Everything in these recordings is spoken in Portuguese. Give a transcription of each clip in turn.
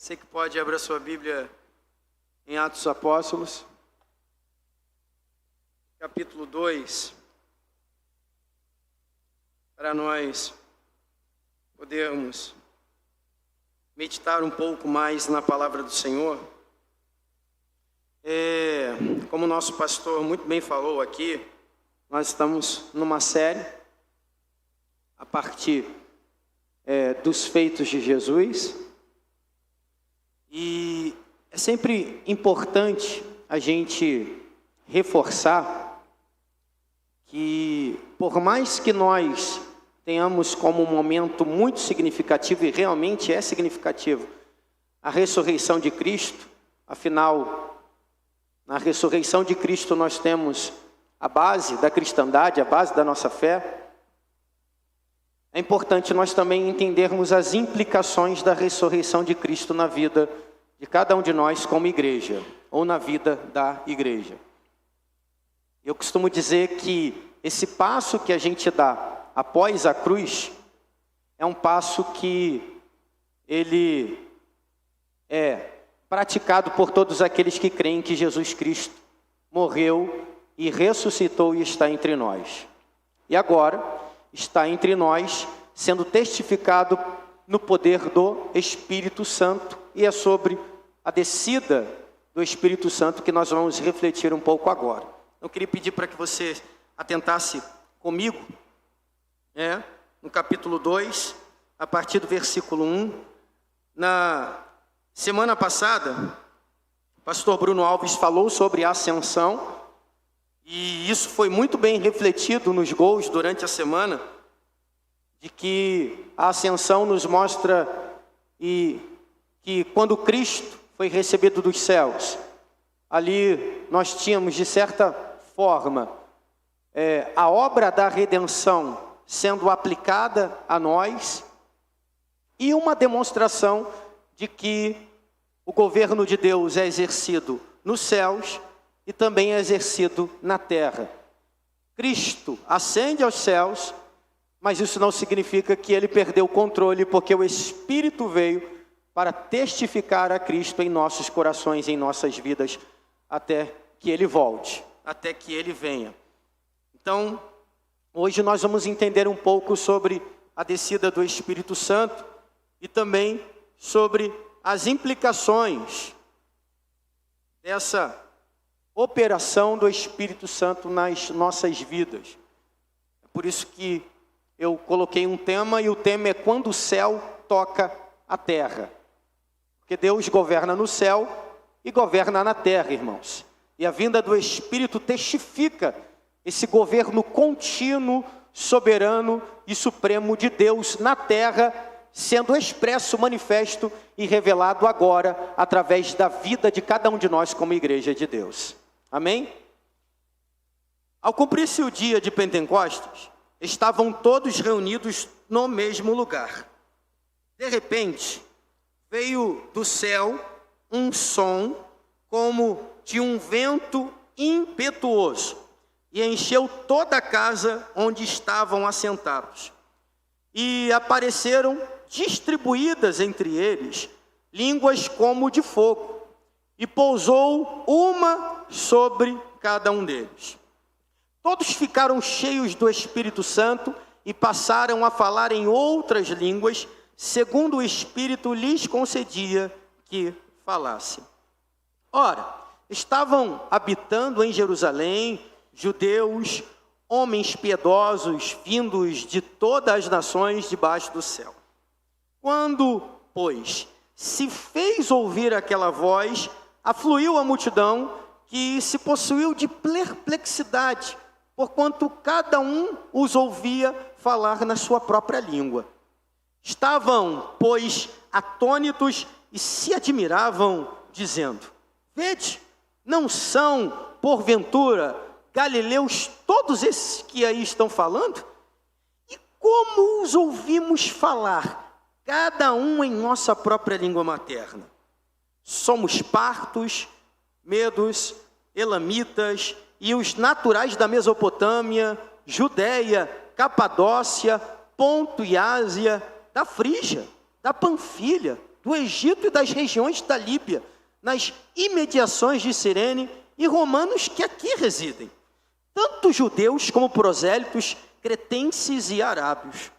Você que pode abrir a sua Bíblia em Atos dos Apóstolos, capítulo 2, para nós podermos meditar um pouco mais na palavra do Senhor. Como o nosso pastor muito bem falou aqui, nós estamos numa série a partir dos feitos de Jesus. E é sempre importante a gente reforçar que, por mais que nós tenhamos como um momento muito significativo, e realmente é significativo, a ressurreição de Cristo, afinal, na ressurreição de Cristo nós temos a base da cristandade, a base da nossa fé. É importante nós também entendermos as implicações da ressurreição de Cristo na vida de cada um de nós como igreja, ou na vida da igreja. Eu costumo dizer que esse passo que a gente dá após a cruz é um passo que ele é praticado por todos aqueles que creem que Jesus Cristo morreu e ressuscitou e está entre nós. E agora está entre nós, sendo testificado no poder do Espírito Santo, e é sobre a descida do Espírito Santo que nós vamos refletir um pouco agora. Eu queria pedir para que você atentasse comigo, no capítulo 2, a partir do versículo 1. Na semana passada, o pastor Bruno Alves falou sobre a ascensão, e isso foi muito bem refletido nos gols durante a semana, de que a ascensão nos mostra que quando Cristo foi recebido dos céus, ali nós tínhamos, de certa forma, a obra da redenção sendo aplicada a nós, e uma demonstração de que o governo de Deus é exercido nos céus e também é exercido na terra. Cristo ascende aos céus, mas isso não significa que ele perdeu o controle, porque o Espírito veio para testificar a Cristo em nossos corações, em nossas vidas, até que ele volte, até que ele venha. Então, hoje nós vamos entender um pouco sobre a descida do Espírito Santo e também sobre as implicações dessa operação do Espírito Santo nas nossas vidas. É por isso que eu coloquei um tema, e o tema é quando o céu toca a terra. Porque Deus governa no céu e governa na terra, irmãos. E a vinda do Espírito testifica esse governo contínuo, soberano e supremo de Deus na terra, sendo expresso, manifesto e revelado agora através da vida de cada um de nós como igreja de Deus. Amém? Ao cumprir-se o dia de Pentecostes, estavam todos reunidos no mesmo lugar. De repente, veio do céu um som como de um vento impetuoso e encheu toda a casa onde estavam assentados. E apareceram distribuídas entre eles línguas como de fogo, e pousou uma sobre cada um deles. Todos ficaram cheios do Espírito Santo e passaram a falar em outras línguas, segundo o Espírito lhes concedia que falassem. Ora, estavam habitando em Jerusalém judeus, homens piedosos, vindos de todas as nações debaixo do céu. Quando, pois, se fez ouvir aquela voz, afluiu a multidão, que se possuiu de perplexidade, porquanto cada um os ouvia falar na sua própria língua. Estavam, pois, atônitos e se admiravam, dizendo: vede, não são, porventura, galileus todos esses que aí estão falando? E como os ouvimos falar, cada um em nossa própria língua materna? Somos partos, medos, elamitas e os naturais da Mesopotâmia, Judéia, Capadócia, Ponto e Ásia, da Frígia, da Panfilha, do Egito e das regiões da Líbia, nas imediações de Cirene, e romanos que aqui residem, tanto judeus como prosélitos, cretenses e arábios.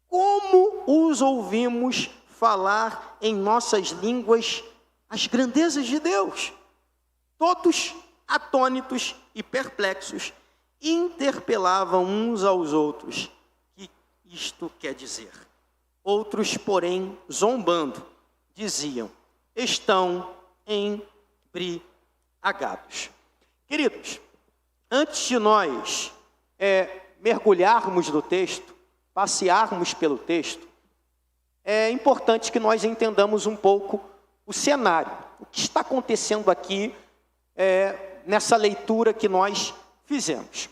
Como os ouvimos falar em nossas línguas as grandezas de Deus? Todos atônitos e perplexos, interpelavam uns aos outros. Que isto quer dizer? Outros, porém, zombando, diziam: estão embriagados. Queridos, antes de nós mergulharmos no texto, passearmos pelo texto, é importante que nós entendamos um pouco o cenário, o que está acontecendo aqui nessa leitura que nós fizemos.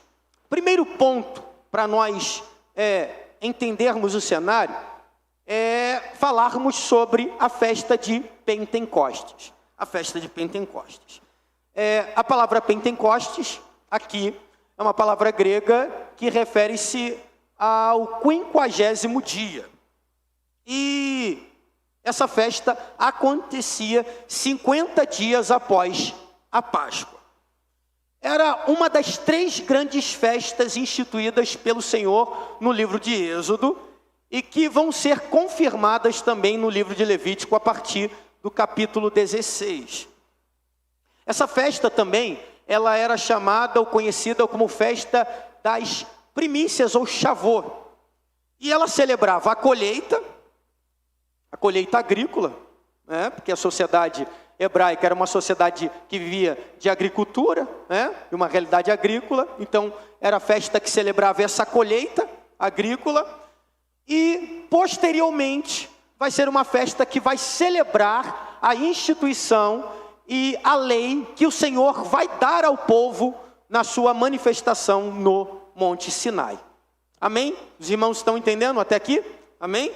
Primeiro ponto para nós entendermos o cenário é falarmos sobre a festa de Pentecostes. A festa de Pentecostes. A palavra Pentecostes aqui é uma palavra grega que refere-se ao 50º dia. E essa festa acontecia 50 dias após a Páscoa. Era uma das 3 grandes festas instituídas pelo Senhor no livro de Êxodo e que vão ser confirmadas também no livro de Levítico a partir do capítulo 16. Essa festa também, ela era chamada ou conhecida como festa das primícias ou Shavuot. E ela celebrava a colheita agrícola, né? Porque a sociedade hebraica era uma sociedade que vivia de agricultura, né? De uma realidade agrícola. Então, era a festa que celebrava essa colheita agrícola. E, posteriormente, vai ser uma festa que vai celebrar a instituição e a lei que o Senhor vai dar ao povo na sua manifestação no Monte Sinai. Amém? Os irmãos estão entendendo até aqui? Amém?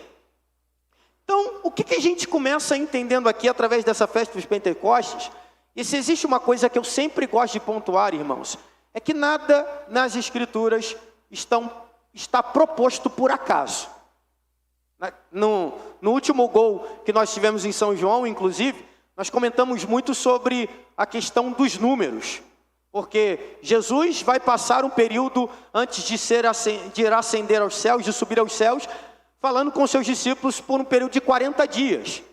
Então, o que a gente começa entendendo aqui através dessa festa dos Pentecostes? E se existe uma coisa que eu sempre gosto de pontuar, irmãos, é que nada nas Escrituras está proposto por acaso. No último gol que nós tivemos em São João, inclusive, nós comentamos muito sobre a questão dos números. Porque Jesus vai passar um período antes de ir ascender aos céus, de subir aos céus, falando com seus discípulos por um período de 40 dias.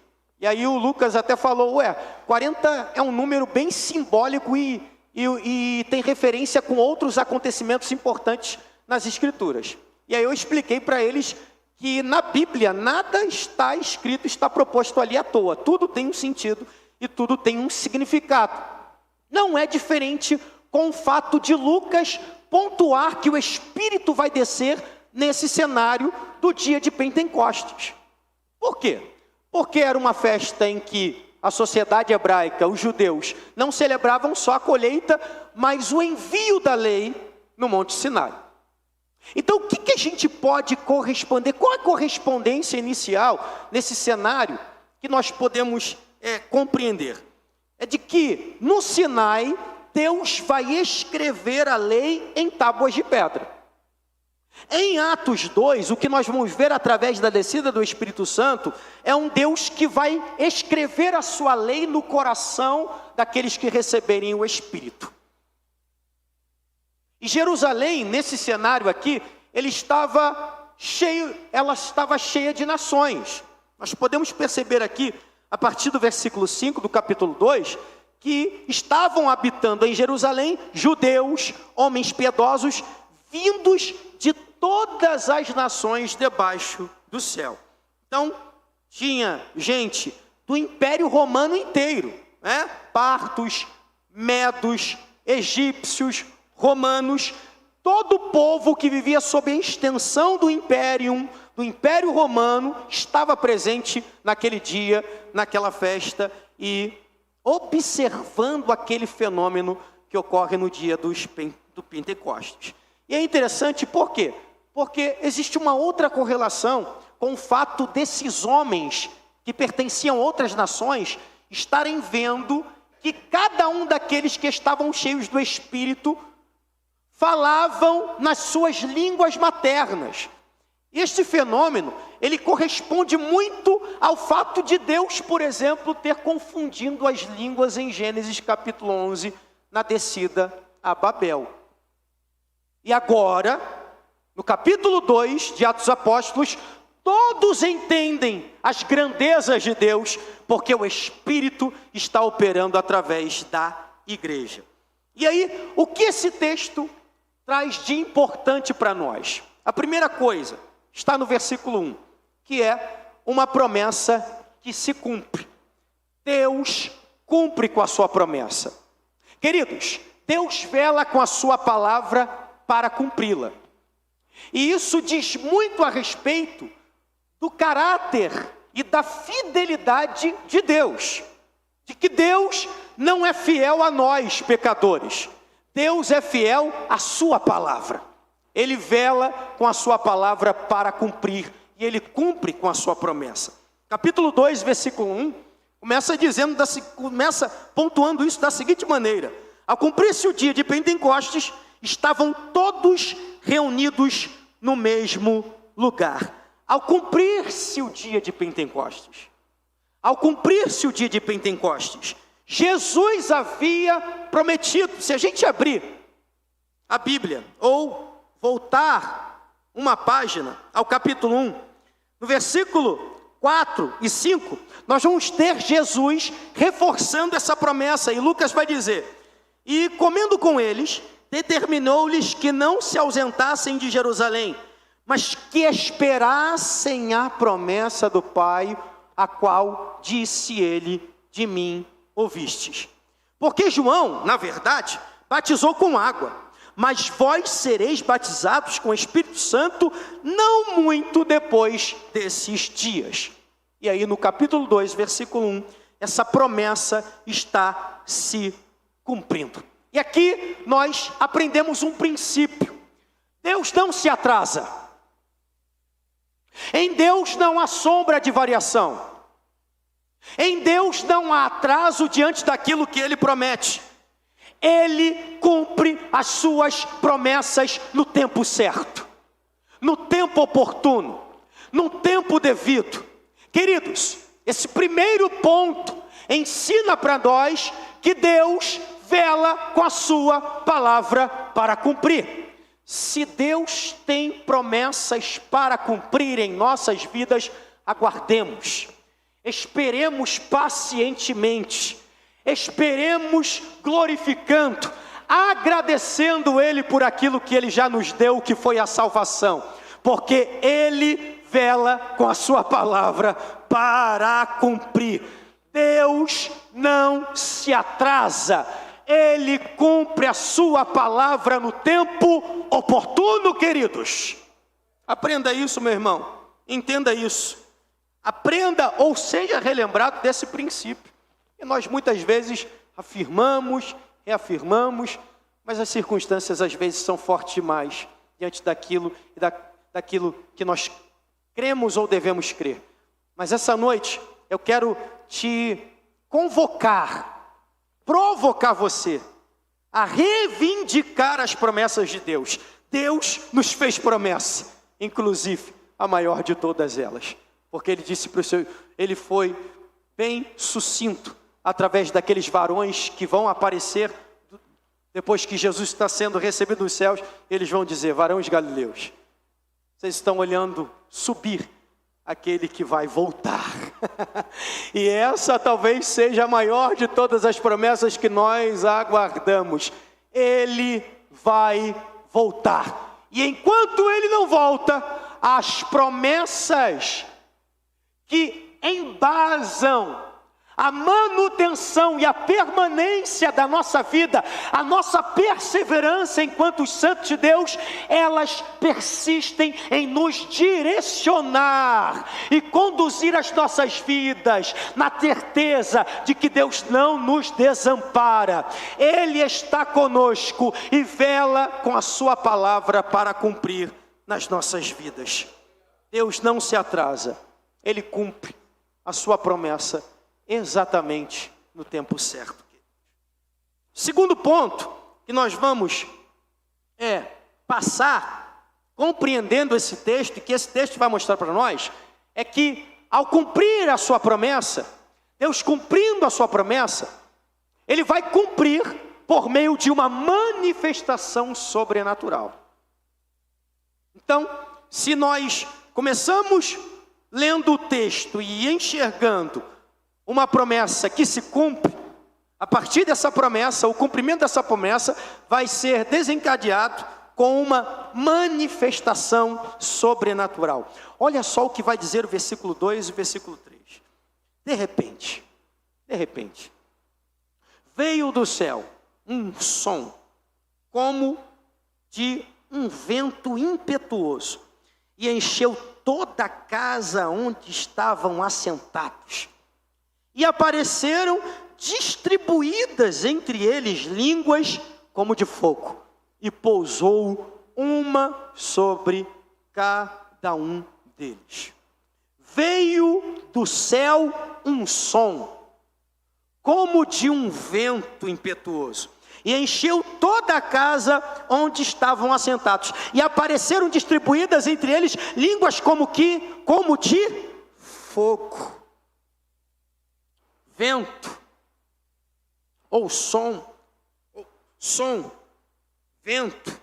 E aí o Lucas até falou, 40 é um número bem simbólico e tem referência com outros acontecimentos importantes nas Escrituras. E aí eu expliquei para eles que na Bíblia nada está escrito, está proposto ali à toa. Tudo tem um sentido e tudo tem um significado. Não é diferente com o fato de Lucas pontuar que o Espírito vai descer nesse cenário do dia de Pentecostes. Por quê? Porque era uma festa em que a sociedade hebraica, os judeus, não celebravam só a colheita, mas o envio da lei no Monte Sinai. Então, o que a gente pode corresponder? Qual a correspondência inicial nesse cenário que nós podemos compreender? É de que no Sinai, Deus vai escrever a lei em tábuas de pedra. Em Atos 2, o que nós vamos ver através da descida do Espírito Santo é um Deus que vai escrever a sua lei no coração daqueles que receberem o Espírito. E Jerusalém, nesse cenário aqui, ela estava cheia de nações. Nós podemos perceber aqui, a partir do versículo 5 do capítulo 2, que estavam habitando em Jerusalém judeus, homens piedosos, vindos de todas as nações debaixo do céu. Então, tinha gente do Império Romano inteiro, né? Partos, medos, egípcios, romanos, todo o povo que vivia sob a extensão do Império Romano, estava presente naquele dia, naquela festa, e observando aquele fenômeno que ocorre no dia do Pentecostes. E é interessante, por quê? Porque existe uma outra correlação com o fato desses homens que pertenciam a outras nações estarem vendo que cada um daqueles que estavam cheios do Espírito falavam nas suas línguas maternas. Este fenômeno, ele corresponde muito ao fato de Deus, por exemplo, ter confundido as línguas em Gênesis capítulo 11, na descida a Babel. E agora, no capítulo 2 de Atos dos Apóstolos, todos entendem as grandezas de Deus, porque o Espírito está operando através da igreja. E aí, o que esse texto traz de importante para nós? A primeira coisa está no versículo 1, que é uma promessa que se cumpre. Deus cumpre com a sua promessa. Queridos, Deus vela com a sua palavra para cumpri-la. E isso diz muito a respeito do caráter e da fidelidade de Deus. De que Deus não é fiel a nós, pecadores. Deus é fiel à sua palavra. Ele vela com a sua palavra para cumprir. E ele cumpre com a sua promessa. Capítulo 2, versículo 1, começa pontuando isso da seguinte maneira: ao cumprir-se o dia de Pentecostes, estavam todos reunidos no mesmo lugar. Ao cumprir-se o dia de Pentecostes, Jesus havia prometido. Se a gente abrir a Bíblia, ou voltar uma página ao capítulo 1, no versículo 4 e 5, nós vamos ter Jesus reforçando essa promessa. E Lucas vai dizer: e comendo com eles, determinou-lhes que não se ausentassem de Jerusalém, mas que esperassem a promessa do Pai, a qual disse ele: de mim ouvistes. Porque João, na verdade, batizou com água, mas vós sereis batizados com o Espírito Santo não muito depois desses dias. E aí no capítulo 2, versículo 1, essa promessa está se cumprindo. E aqui nós aprendemos um princípio: Deus não se atrasa. Em Deus não há sombra de variação. Em Deus não há atraso diante daquilo que Ele promete. Ele cumpre as suas promessas no tempo certo, no tempo oportuno, no tempo devido. Queridos, esse primeiro ponto ensina para nós que Deus vela com a sua palavra para cumprir. Se Deus tem promessas para cumprir em nossas vidas, aguardemos, esperemos pacientemente, esperemos glorificando, agradecendo Ele por aquilo que Ele já nos deu, que foi a salvação, porque Ele vela com a sua palavra para cumprir. Deus não se atrasa, Ele cumpre a sua palavra no tempo oportuno, queridos. Aprenda isso, meu irmão, entenda isso, aprenda ou seja relembrado desse princípio. E nós muitas vezes afirmamos, reafirmamos, mas as circunstâncias às vezes são fortes demais diante daquilo que nós cremos ou devemos crer. Mas essa noite eu quero te convocar, provocar você a reivindicar as promessas de Deus. Deus nos fez promessa, inclusive a maior de todas elas, porque Ele disse para o seu, Ele foi bem sucinto através daqueles varões que vão aparecer depois que Jesus está sendo recebido dos céus. Eles vão dizer: varões galileus, vocês estão olhando subir aquele que vai voltar. E essa talvez seja a maior de todas as promessas que nós aguardamos. Ele vai voltar. E enquanto Ele não volta, as promessas que embasam a manutenção e a permanência da nossa vida, a nossa perseverança enquanto os santos de Deus, elas persistem em nos direcionar e conduzir as nossas vidas na certeza de que Deus não nos desampara. Ele está conosco e vela com a sua palavra para cumprir nas nossas vidas. Deus não se atrasa, Ele cumpre a sua promessa exatamente no tempo certo. Segundo ponto que nós vamos passar compreendendo esse texto, e que esse texto vai mostrar para nós, é que ao cumprir a sua promessa, Deus cumprindo a sua promessa, Ele vai cumprir por meio de uma manifestação sobrenatural. Então, se nós começamos lendo o texto e enxergando uma promessa que se cumpre, a partir dessa promessa, o cumprimento dessa promessa vai ser desencadeado com uma manifestação sobrenatural. Olha só o que vai dizer o versículo 2 e o versículo 3. De repente, veio do céu um som, como de um vento impetuoso, e encheu toda a casa onde estavam assentados. E apareceram distribuídas entre eles línguas como de fogo, e pousou uma sobre cada um deles. Veio do céu um som, como de um vento impetuoso, e encheu toda a casa onde estavam assentados. E apareceram distribuídas entre eles línguas como de fogo. Vento, ou som, vento,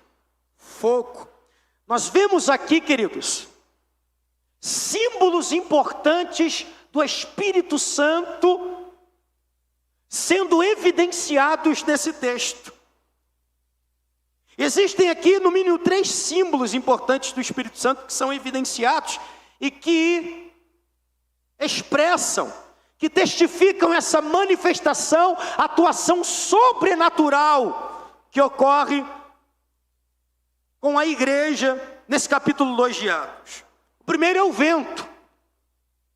fogo. Nós vemos aqui, queridos, símbolos importantes do Espírito Santo sendo evidenciados nesse texto. Existem aqui no mínimo 3 símbolos importantes do Espírito Santo que são evidenciados e que expressam, que testificam essa manifestação, atuação sobrenatural que ocorre com a igreja nesse capítulo 2 de Atos. O primeiro é o vento.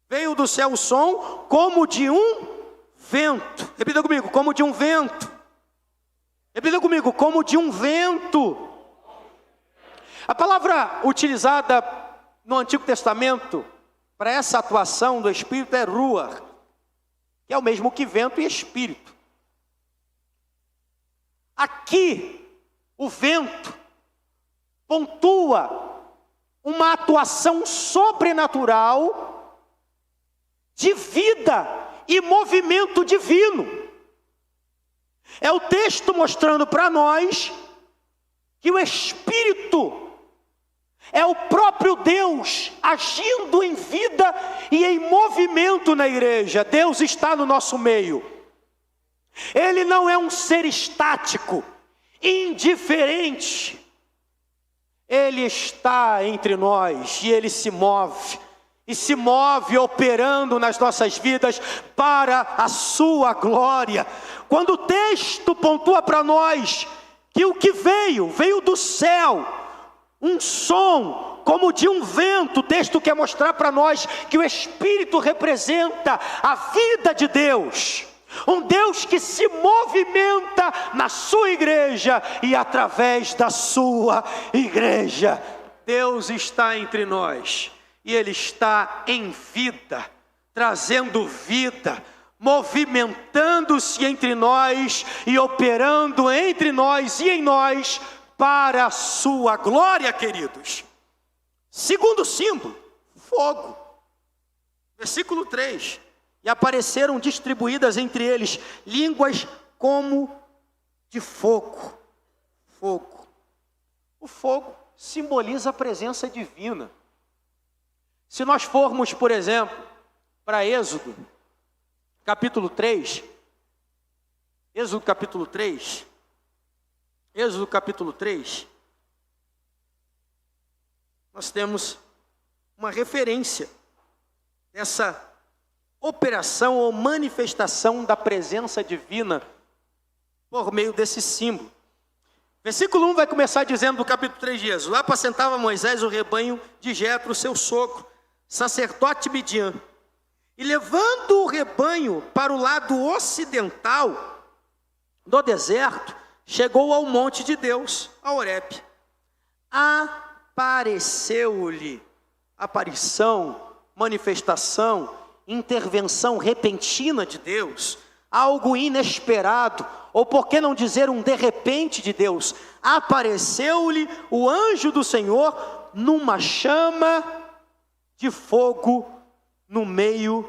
Veio do céu o som como de um vento. Repita comigo, como de um vento. Repita comigo, como de um vento. A palavra utilizada no Antigo Testamento para essa atuação do Espírito é ruach, que é o mesmo que vento e espírito. Aqui, o vento pontua uma atuação sobrenatural de vida e movimento divino. É o texto mostrando para nós que o Espírito é o próprio Deus agindo em vida e em movimento na igreja. Deus está no nosso meio. Ele não é um ser estático, indiferente. Ele está entre nós e Ele se move. E se move operando nas nossas vidas para a sua glória. Quando o texto pontua para nós que o que veio do céu, um som como de um vento, o texto quer mostrar para nós que o Espírito representa a vida de Deus. Um Deus que se movimenta na sua igreja e através da sua igreja. Deus está entre nós. E Ele está em vida, trazendo vida, movimentando-se entre nós e operando entre nós e em nós para a sua glória, queridos. Segundo símbolo, fogo. Versículo 3. E apareceram distribuídas entre eles línguas como de fogo. Fogo. O fogo simboliza a presença divina. Se nós formos, por exemplo, para Êxodo, capítulo 3, Êxodo capítulo 3, nós temos uma referência dessa operação ou manifestação da presença divina por meio desse símbolo. Versículo 1 vai começar dizendo do capítulo 3 de Êxodo: lá apacentava Moisés o rebanho de Jetro, seu sogro, sacerdote Midian, e levando o rebanho para o lado ocidental do deserto, chegou ao monte de Deus, a Horebe. Apareceu-lhe, aparição, manifestação, intervenção repentina de Deus, algo inesperado, ou por que não dizer um de repente de Deus. Apareceu-lhe o anjo do Senhor numa chama de fogo no meio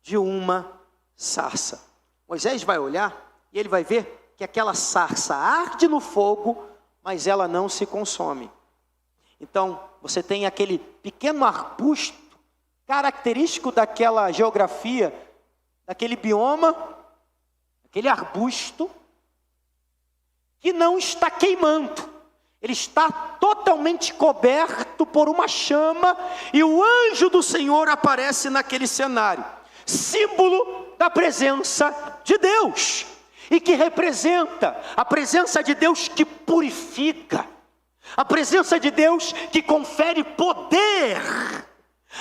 de uma sarça. Moisés vai olhar e ele vai ver que aquela sarça arde no fogo, mas ela não se consome. Então, você tem aquele pequeno arbusto, característico daquela geografia, daquele bioma, aquele arbusto, que não está queimando. Ele está totalmente coberto por uma chama, e o anjo do Senhor aparece naquele cenário, símbolo da presença de Deus, e que representa a presença de Deus que purifica, a presença de Deus que confere poder,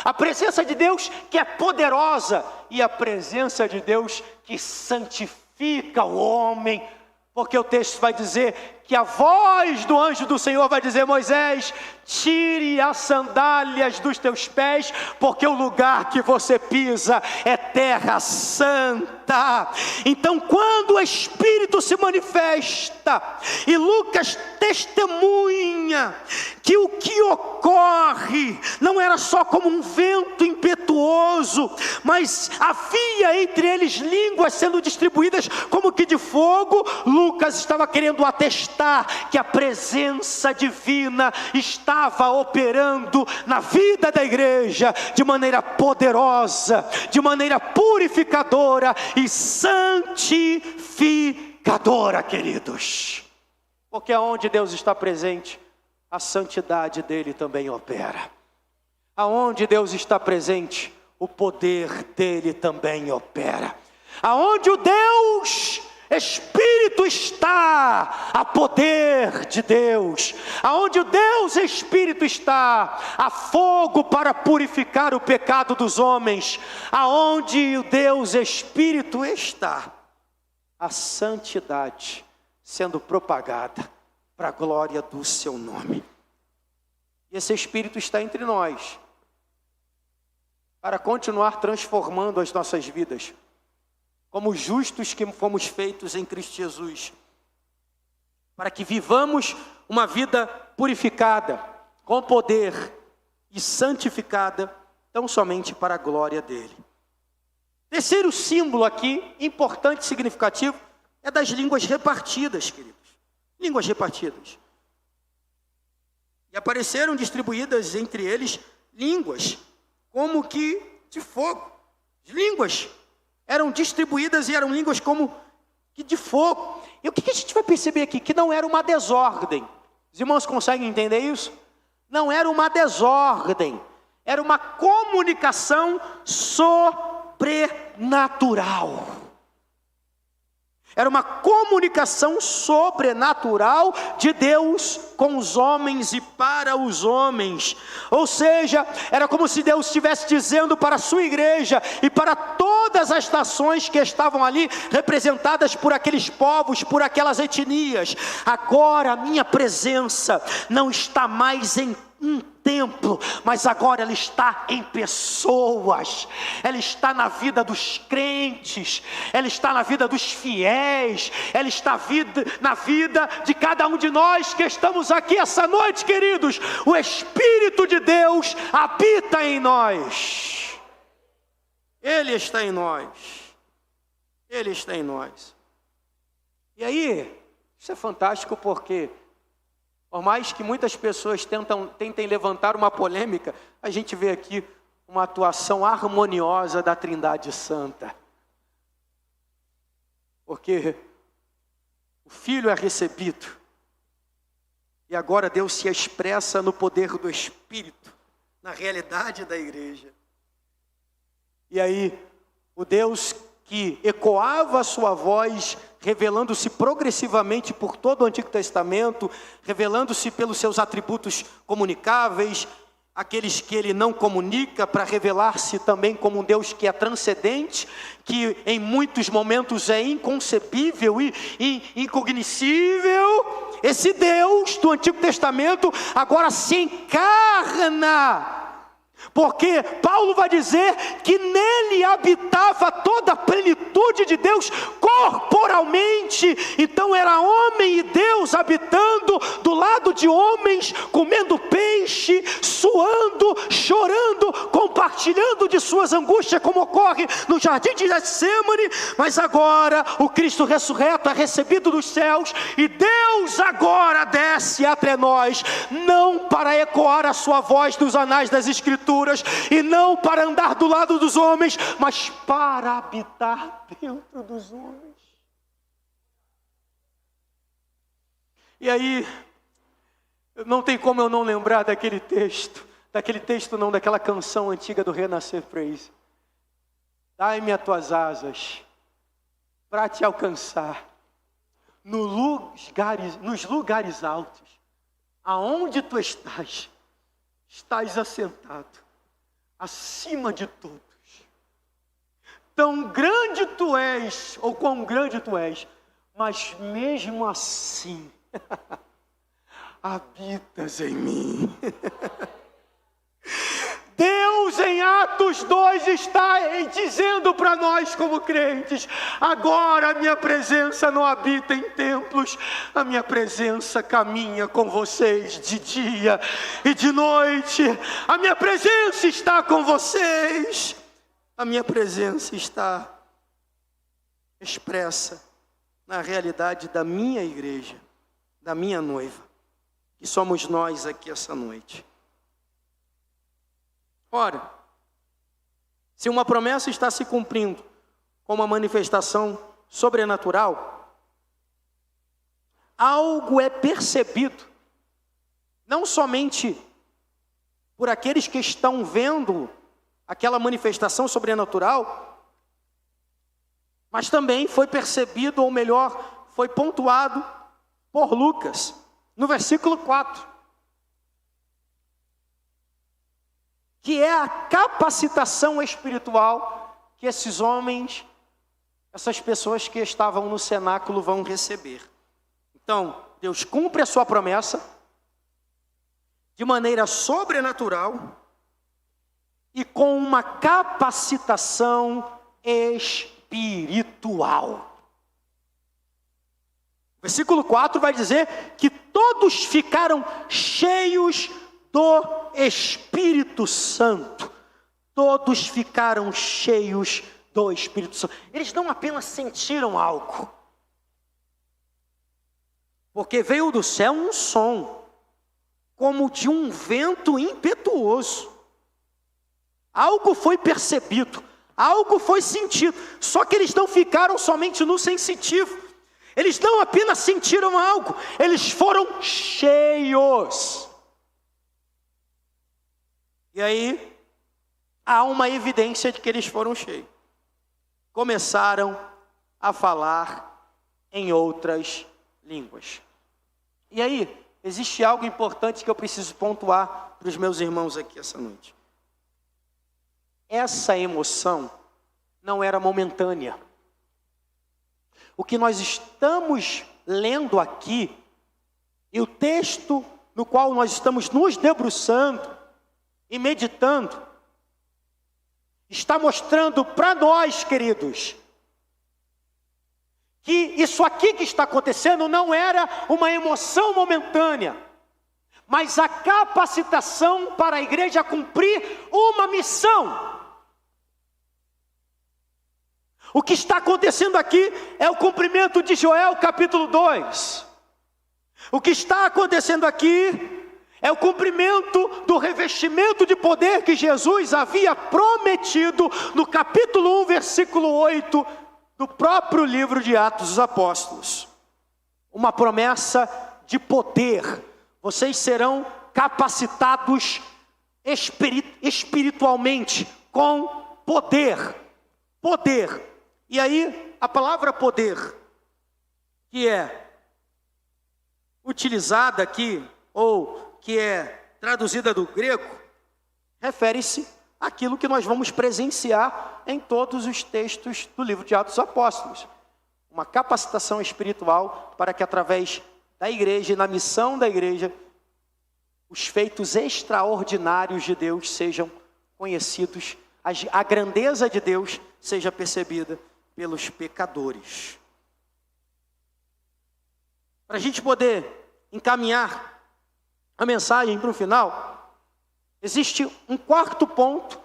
a presença de Deus que é poderosa, e a presença de Deus que santifica o homem, porque o texto vai dizer que a voz do anjo do Senhor vai dizer: Moisés, tire as sandálias dos teus pés, porque o lugar que você pisa é terra santa. Então, quando o Espírito se manifesta, e Lucas testemunha que o que ocorre não era só como um vento impetuoso, mas havia entre eles línguas sendo distribuídas como que de fogo. Lucas estava querendo atestar que a presença divina estava operando na vida da igreja de maneira poderosa, de maneira purificadora e santificadora, queridos. Porque aonde Deus está presente, a santidade dele também opera. Aonde Deus está presente, o poder dele também opera. Aonde o Deus Espírito está, há poder de Deus. Aonde o Deus Espírito está, há fogo para purificar o pecado dos homens. Aonde o Deus Espírito está, a santidade sendo propagada para a glória do seu nome. E esse Espírito está entre nós para continuar transformando as nossas vidas como justos que fomos feitos em Cristo Jesus, para que vivamos uma vida purificada, com poder e santificada, tão somente para a glória dele. Terceiro símbolo aqui, importante e significativo, é das línguas repartidas, queridos. Línguas repartidas. E apareceram distribuídas entre eles línguas, como que de fogo. Línguas eram distribuídas e eram línguas como que de fogo. E o que a gente vai perceber aqui? Que não era uma desordem. Os irmãos conseguem entender isso? Não era uma desordem. Era uma comunicação sobrenatural. Era uma comunicação sobrenatural de Deus com os homens e para os homens. Ou seja, era como se Deus estivesse dizendo para a sua igreja e para todas as nações que estavam ali representadas por aqueles povos, por aquelas etnias: agora a minha presença não está mais em um templo, mas agora ela está em pessoas. Ela está na vida dos crentes, ela está na vida dos fiéis, ela está na vida de cada um de nós que estamos aqui essa noite, queridos. O Espírito de Deus habita em nós. Ele está em nós. Ele está em nós. E aí, isso é fantástico, porque por mais que muitas pessoas tentem levantar uma polêmica, a gente vê aqui uma atuação harmoniosa da Trindade Santa. Porque o Filho é recebido, e agora Deus se expressa no poder do Espírito, na realidade da igreja. E aí, o Deus que ecoava a sua voz, revelando-se progressivamente por todo o Antigo Testamento, revelando-se pelos seus atributos comunicáveis, aqueles que ele não comunica, para revelar-se também como um Deus que é transcendente, que em muitos momentos é inconcebível e incognoscível. Esse Deus do Antigo Testamento agora se encarna, porque Paulo vai dizer que nele habitava toda a plenitude plenitude de Deus corporalmente. Então era homem e Deus habitando do lado de homens, comendo peixe, suando, chorando, compartilhando de suas angústias, como ocorre no jardim de Getsêmani. Mas agora o Cristo ressurreto é recebido dos céus, e Deus agora desce entre nós, não para ecoar a sua voz nos anais das Escrituras, e não para andar do lado dos homens, mas para habitar dentro dos homens. E aí, não tem como eu não lembrar daquela canção antiga do Renascer Praise. Dai-me as tuas asas para te alcançar nos lugares altos, aonde tu estás assentado acima de todos. Tão grande tu és, ou quão grande tu és, mas mesmo assim habitas em mim. Deus em Atos 2 está dizendo para nós como crentes: agora a minha presença não habita em templos, a minha presença caminha com vocês de dia e de noite. A minha presença está com vocês, a minha presença está expressa na realidade da minha igreja, da minha noiva, que somos nós aqui essa noite. Ora, se uma promessa está se cumprindo com uma manifestação sobrenatural, algo é percebido, não somente por aqueles que estão vendo aquela manifestação sobrenatural, mas também foi percebido, ou melhor, foi pontuado por Lucas, no versículo 4. Que é a capacitação espiritual que esses homens, essas pessoas que estavam no cenáculo vão receber. Então, Deus cumpre a sua promessa de maneira sobrenatural e com uma capacitação espiritual. Versículo 4 vai dizer que todos ficaram cheios do Espírito Santo. Todos ficaram cheios do Espírito Santo. Eles não apenas sentiram algo, porque veio do céu um som, como de um vento impetuoso. Algo foi percebido, algo foi sentido. Só que eles não ficaram somente no sensitivo. Eles não apenas sentiram algo, eles foram cheios. E aí, há uma evidência de que eles foram cheios. Começaram a falar em outras línguas. E aí, existe algo importante que eu preciso pontuar para os meus irmãos aqui essa noite. Essa emoção não era momentânea. O que nós estamos lendo aqui, e o texto no qual nós estamos nos debruçando e meditando, está mostrando para nós, queridos, que isso aqui que está acontecendo não era uma emoção momentânea, mas a capacitação para a igreja cumprir uma missão. O que está acontecendo aqui é o cumprimento de Joel capítulo 2. O que está acontecendo aqui é o cumprimento do revestimento de poder que Jesus havia prometido no capítulo 1, versículo 8 do próprio livro de Atos dos Apóstolos. Uma promessa de poder. Vocês serão capacitados espiritualmente com poder. Poder. E aí, a palavra poder, que é utilizada aqui, ou que é traduzida do grego, refere-se àquilo que nós vamos presenciar em todos os textos do livro de Atos dos Apóstolos. Uma capacitação espiritual para que através da igreja e na missão da igreja, os feitos extraordinários de Deus sejam conhecidos, a grandeza de Deus seja percebida pelos pecadores. Para a gente poder encaminhar a mensagem para o final, existe um quarto ponto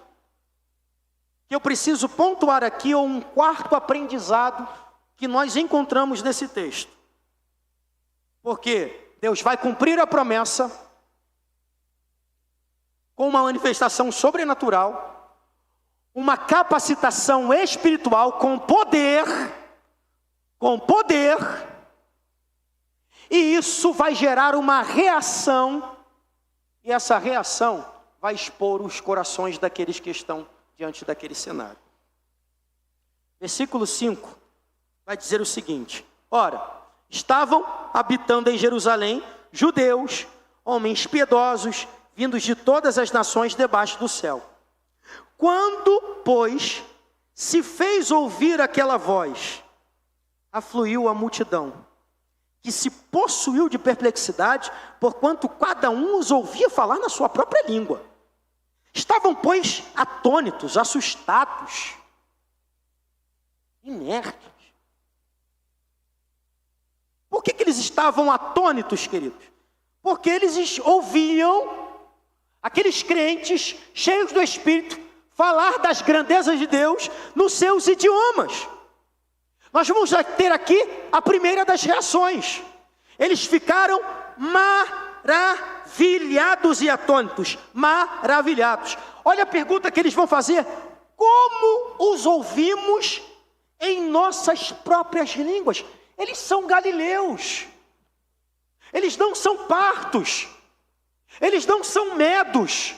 que eu preciso pontuar aqui, ou um quarto aprendizado que nós encontramos nesse texto. Porque Deus vai cumprir a promessa com uma manifestação sobrenatural, uma capacitação espiritual com poder, e isso vai gerar uma reação, e essa reação vai expor os corações daqueles que estão diante daquele cenário. Versículo 5 vai dizer o seguinte: ora, estavam habitando em Jerusalém judeus, homens piedosos, vindos de todas as nações debaixo do céu. Quando, pois, se fez ouvir aquela voz, afluiu a multidão, que se possuiu de perplexidade, porquanto cada um os ouvia falar na sua própria língua. Estavam, pois, atônitos, assustados, inertes. Por que eles estavam atônitos, queridos? Porque eles ouviam aqueles crentes cheios do Espírito falar das grandezas de Deus nos seus idiomas. Nós vamos ter aqui a primeira das reações. Eles ficaram maravilhados e atônitos. Maravilhados. Olha a pergunta que eles vão fazer: como os ouvimos em nossas próprias línguas? Eles são galileus. Eles não são partos. Eles não são medos.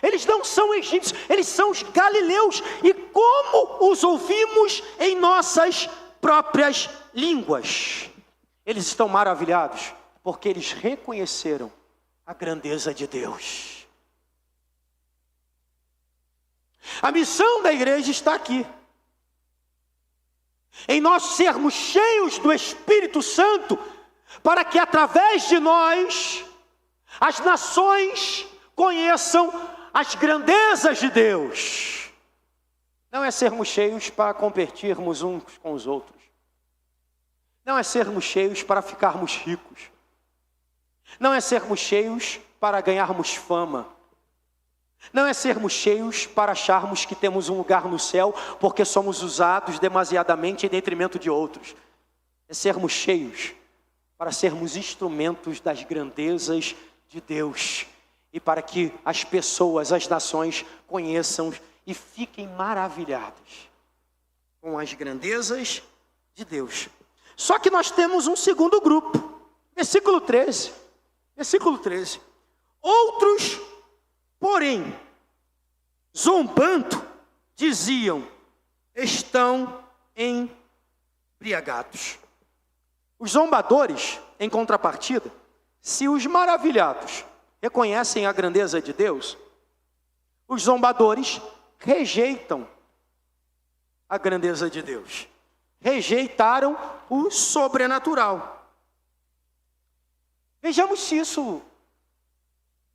Eles não são egípcios. Eles são os galileus. E como os ouvimos em nossas próprias línguas? Eles estão maravilhados porque eles reconheceram a grandeza de Deus. A missão da igreja está aqui, em nós sermos cheios do Espírito Santo, para que através de nós as nações conheçam as grandezas de Deus. Não é sermos cheios para competirmos uns com os outros. Não é sermos cheios para ficarmos ricos. Não é sermos cheios para ganharmos fama. Não é sermos cheios para acharmos que temos um lugar no céu porque somos usados demasiadamente em detrimento de outros. É sermos cheios para sermos instrumentos das grandezas de Deus e para que as pessoas, as nações conheçam e fiquem maravilhados com as grandezas de Deus. Só que nós temos um segundo grupo. Versículo 13. Outros, porém, zombando, diziam: estão embriagados. Os zombadores, em contrapartida, se os maravilhados reconhecem a grandeza de Deus, os zombadores rejeitam a grandeza de Deus. Rejeitaram o sobrenatural. Vejamos se isso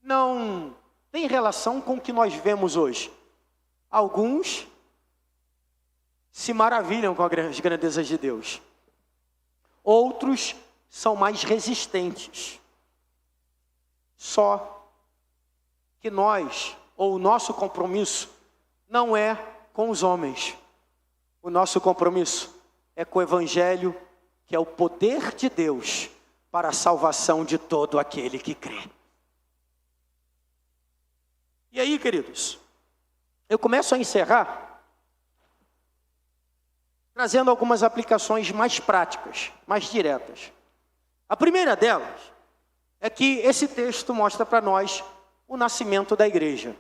não tem relação com o que nós vemos hoje. Alguns se maravilham com as grandezas de Deus. Outros são mais resistentes. Só que nós, ou o nosso compromisso, não é com os homens. O nosso compromisso é com o Evangelho, que é o poder de Deus para a salvação de todo aquele que crê. E aí, queridos, eu começo a encerrar trazendo algumas aplicações mais práticas, mais diretas. A primeira delas é que esse texto mostra para nós o nascimento da igreja,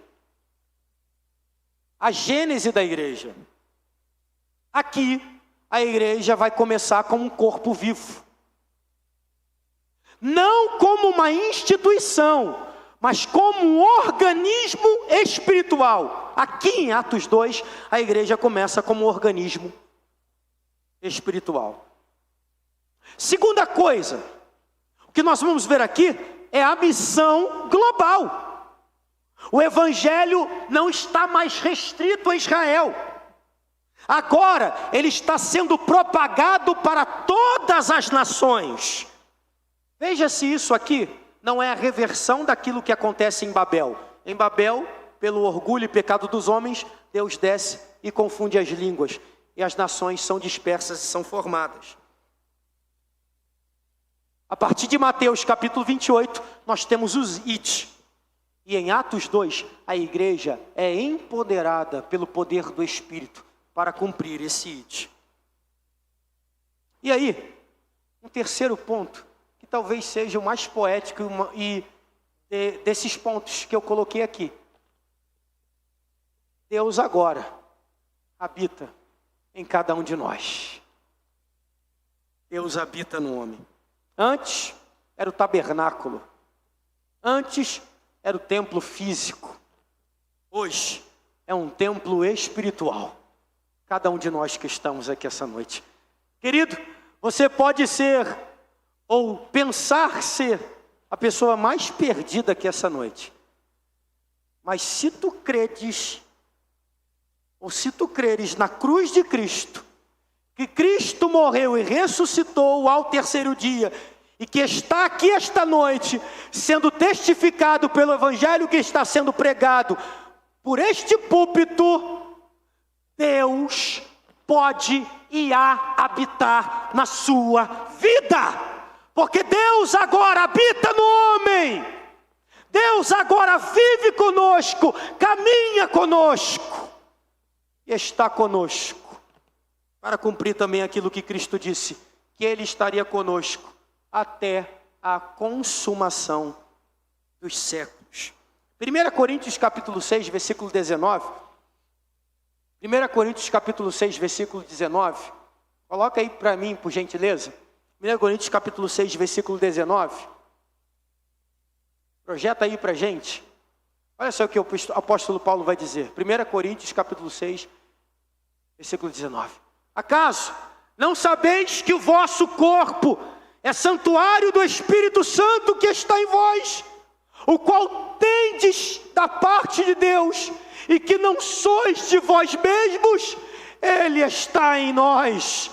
a gênese da igreja. Aqui, a igreja vai começar como um corpo vivo. Não como uma instituição, mas como um organismo espiritual. Aqui em Atos 2, a igreja começa como um organismo espiritual. Segunda coisa, o que nós vamos ver aqui é a missão global. O evangelho não está mais restrito a Israel. Agora ele está sendo propagado para todas as nações. Veja se isso aqui não é a reversão daquilo que acontece em Babel. Em Babel, pelo orgulho e pecado dos homens, Deus desce e confunde as línguas, e as nações são dispersas e são formadas. A partir de Mateus capítulo 28, nós temos os id. E em Atos 2, a igreja é empoderada pelo poder do Espírito para cumprir esse id. E aí, um terceiro ponto, que talvez seja o mais poético desses pontos que eu coloquei aqui. Deus agora habita em cada um de nós. Deus habita no homem. Antes era o tabernáculo. Antes era o templo físico. Hoje é um templo espiritual. Cada um de nós que estamos aqui essa noite. Querido, você pode ser ou pensar ser a pessoa mais perdida aqui essa noite. Mas se tu creres, ou se tu creres na cruz de Cristo, que Cristo morreu e ressuscitou ao terceiro dia, e que está aqui esta noite, sendo testificado pelo evangelho que está sendo pregado por este púlpito, Deus pode e há habitar na sua vida. Porque Deus agora habita no homem. Deus agora vive conosco, caminha conosco e está conosco, para cumprir também aquilo que Cristo disse, que Ele estaria conosco até a consumação dos séculos. 1 Coríntios capítulo 6, versículo 19. 1 Coríntios capítulo 6, versículo 19. Coloca aí para mim, por gentileza. 1 Coríntios capítulo 6, versículo 19. Projeta aí para a gente. Olha só o que o apóstolo Paulo vai dizer. 1 Coríntios capítulo 6, versículo 19. Acaso não sabeis que o vosso corpo é santuário do Espírito Santo que está em vós, o qual tendes da parte de Deus, e que não sois de vós mesmos? Ele está em nós.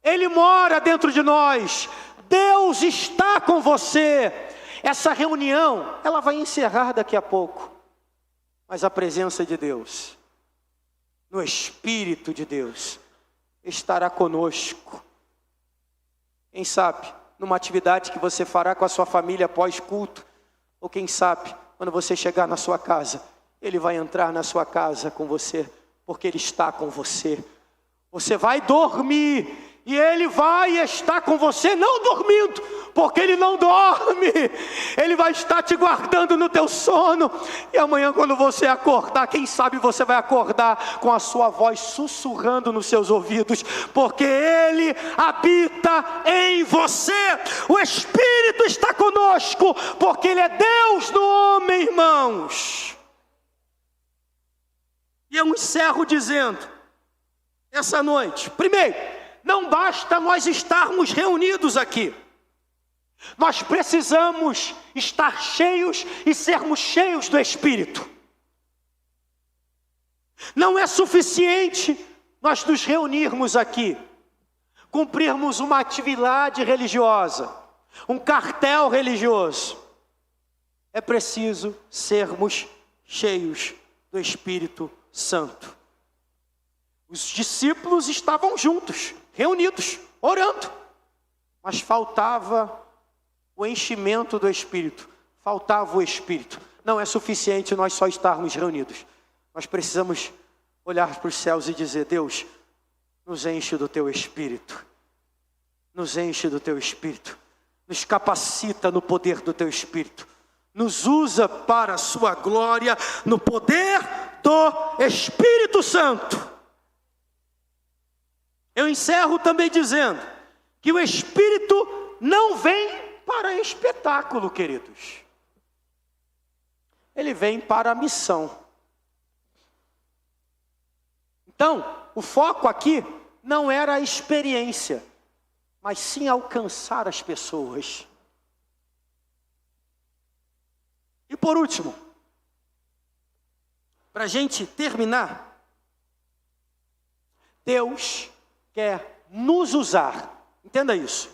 Ele mora dentro de nós. Deus está com você. Essa reunião, ela vai encerrar daqui a pouco. Mas a presença de Deus, no Espírito de Deus, estará conosco. Quem sabe, numa atividade que você fará com a sua família após culto, ou quem sabe, quando você chegar na sua casa, Ele vai entrar na sua casa com você, porque Ele está com você. Você vai dormir e Ele vai estar com você, não dormindo, porque Ele não dorme. Ele vai estar te guardando no teu sono. E amanhã quando você acordar, quem sabe você vai acordar com a sua voz sussurrando nos seus ouvidos, porque Ele habita em você. O Espírito está conosco, porque Ele é Deus no homem, irmãos. E eu encerro dizendo, essa noite, primeiro, não basta nós estarmos reunidos aqui. Nós precisamos estar cheios e sermos cheios do Espírito. Não é suficiente nós nos reunirmos aqui, cumprirmos uma atividade religiosa, um cartel religioso. É preciso sermos cheios do Espírito Santo. Os discípulos estavam juntos, reunidos, orando, mas faltava o enchimento do Espírito, faltava o Espírito. Não é suficiente nós só estarmos reunidos. Nós precisamos olhar para os céus e dizer: Deus, nos enche do Teu Espírito, nos enche do Teu Espírito, nos capacita no poder do Teu Espírito, nos usa para a Sua glória, no poder do Espírito Santo. Eu encerro também dizendo que o Espírito não vem para espetáculo, queridos. Ele vem para a missão. Então, o foco aqui não era a experiência, mas sim alcançar as pessoas. E por último, para a gente terminar, Deus quer nos usar. Entenda isso.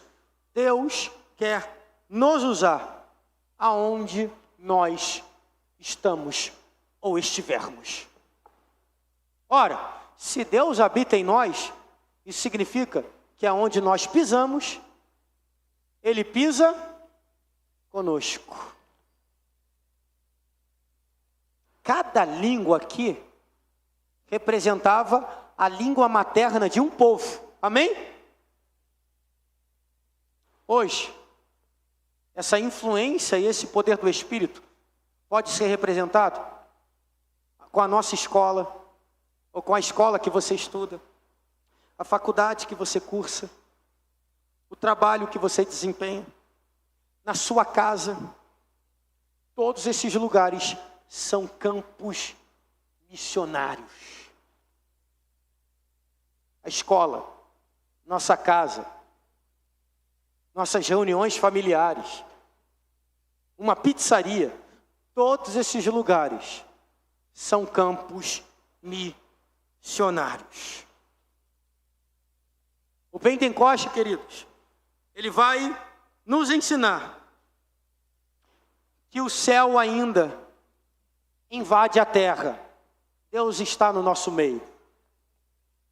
Deus quer nos usar aonde nós estamos ou estivermos. Ora, se Deus habita em nós, isso significa que aonde nós pisamos, Ele pisa conosco. Cada língua aqui representava a língua materna de um povo. Amém? Hoje, essa influência e esse poder do Espírito pode ser representado com a nossa escola, ou com a escola que você estuda, a faculdade que você cursa, o trabalho que você desempenha, na sua casa. Todos esses lugares são campos missionários. A escola, nossa casa, nossas reuniões familiares, uma pizzaria, todos esses lugares são campos missionários. O Pentecoste, queridos, ele vai nos ensinar que o céu ainda invade a terra. Deus está no nosso meio.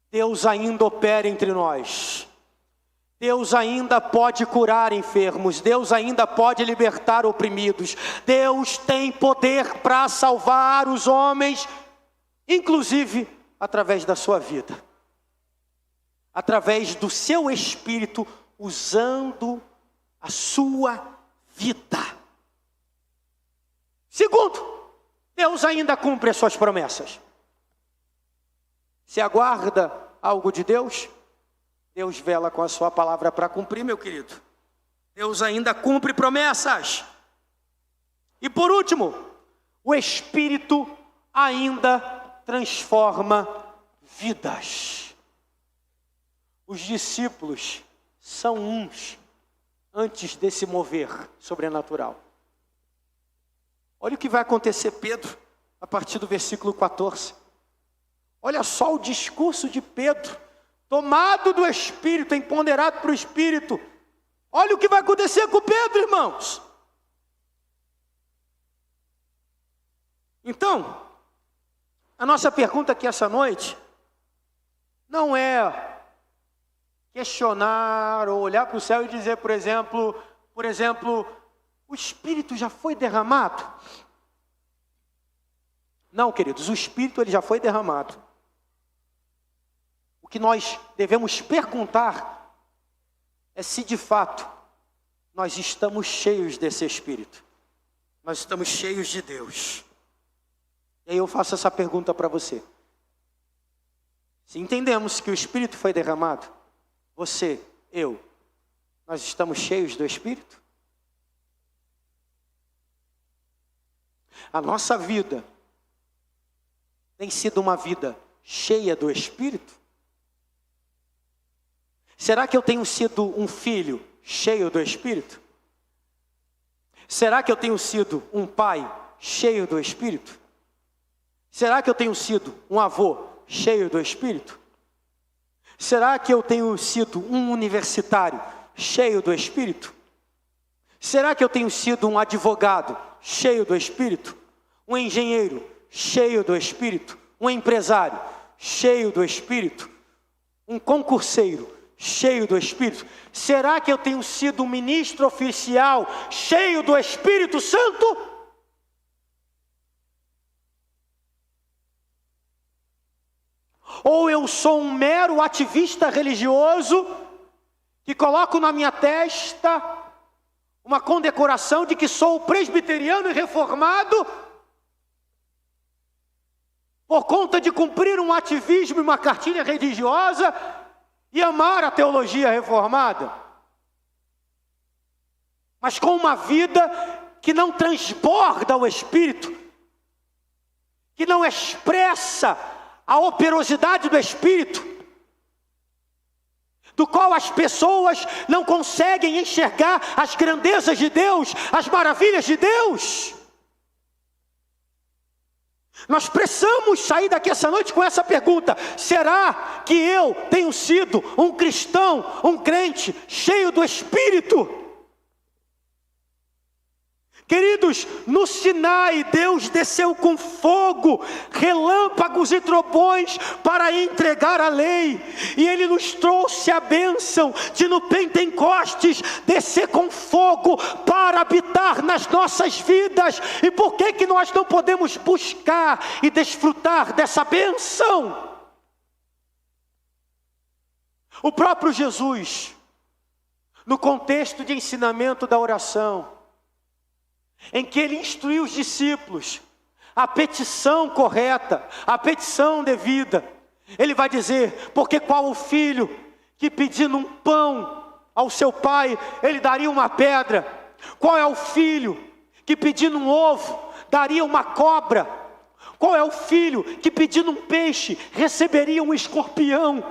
Deus ainda opera entre nós. Deus ainda pode curar enfermos. Deus ainda pode libertar oprimidos. Deus tem poder para salvar os homens, inclusive através da sua vida, através do seu espírito, usando a sua vida. Segundo, Deus ainda cumpre as suas promessas. Se aguarda algo de Deus, Deus vela com a sua palavra para cumprir, meu querido. Deus ainda cumpre promessas. E por último, o Espírito ainda transforma vidas. Os discípulos são uns antes desse mover sobrenatural. Olha o que vai acontecer, Pedro, a partir do versículo 14. Olha só o discurso de Pedro, tomado do Espírito, empoderado para o Espírito. Olha o que vai acontecer com Pedro, irmãos. Então, a nossa pergunta aqui essa noite não é questionar ou olhar para o céu e dizer, por exemplo, o Espírito já foi derramado? Não, queridos, o Espírito ele já foi derramado. O que nós devemos perguntar é se de fato nós estamos cheios desse Espírito. Nós estamos cheios de Deus. E aí eu faço essa pergunta para você. Se entendemos que o Espírito foi derramado, você, eu, nós estamos cheios do Espírito? A nossa vida tem sido uma vida cheia do Espírito? Será que eu tenho sido um filho cheio do Espírito? Será que eu tenho sido um pai cheio do Espírito? Será que eu tenho sido um avô cheio do Espírito? Será que eu tenho sido um universitário cheio do Espírito? Será que eu tenho sido um advogado cheio do Espírito? Um engenheiro cheio do Espírito? Um empresário cheio do Espírito? Um concurseiro cheio do Espírito? Será que eu tenho sido um ministro oficial cheio do Espírito Santo? Ou eu sou um mero ativista religioso que coloco na minha testa uma condecoração de que sou presbiteriano e reformado por conta de cumprir um ativismo e uma cartilha religiosa e amar a teologia reformada, mas com uma vida que não transborda o Espírito, que não expressa a operosidade do Espírito, do qual as pessoas não conseguem enxergar as grandezas de Deus, as maravilhas de Deus. Nós precisamos sair daqui essa noite com essa pergunta: será que eu tenho sido um cristão, um crente cheio do Espírito? Queridos, no Sinai, Deus desceu com fogo, relâmpagos e trovões para entregar a lei. E Ele nos trouxe a bênção de no Pentecostes descer com fogo para habitar nas nossas vidas. E por que nós não podemos buscar e desfrutar dessa bênção? O próprio Jesus, no contexto de ensinamento da oração, em que Ele instruiu os discípulos a petição correta, a petição devida, Ele vai dizer: porque qual o filho que pedindo um pão ao seu pai, ele daria uma pedra? Qual é o filho que pedindo um ovo, daria uma cobra? Qual é o filho que pedindo um peixe, receberia um escorpião?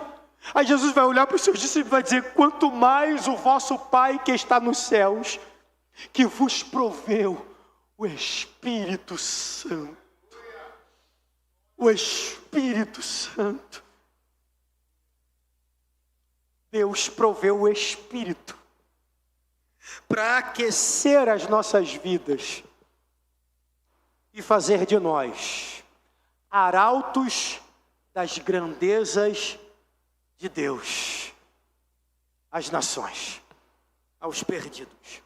Aí Jesus vai olhar para os seus discípulos e vai dizer: quanto mais o vosso Pai que está nos céus, que vos proveu o Espírito Santo. O Espírito Santo. Deus proveu o Espírito para aquecer as nossas vidas e fazer de nós arautos das grandezas de Deus às nações, aos perdidos.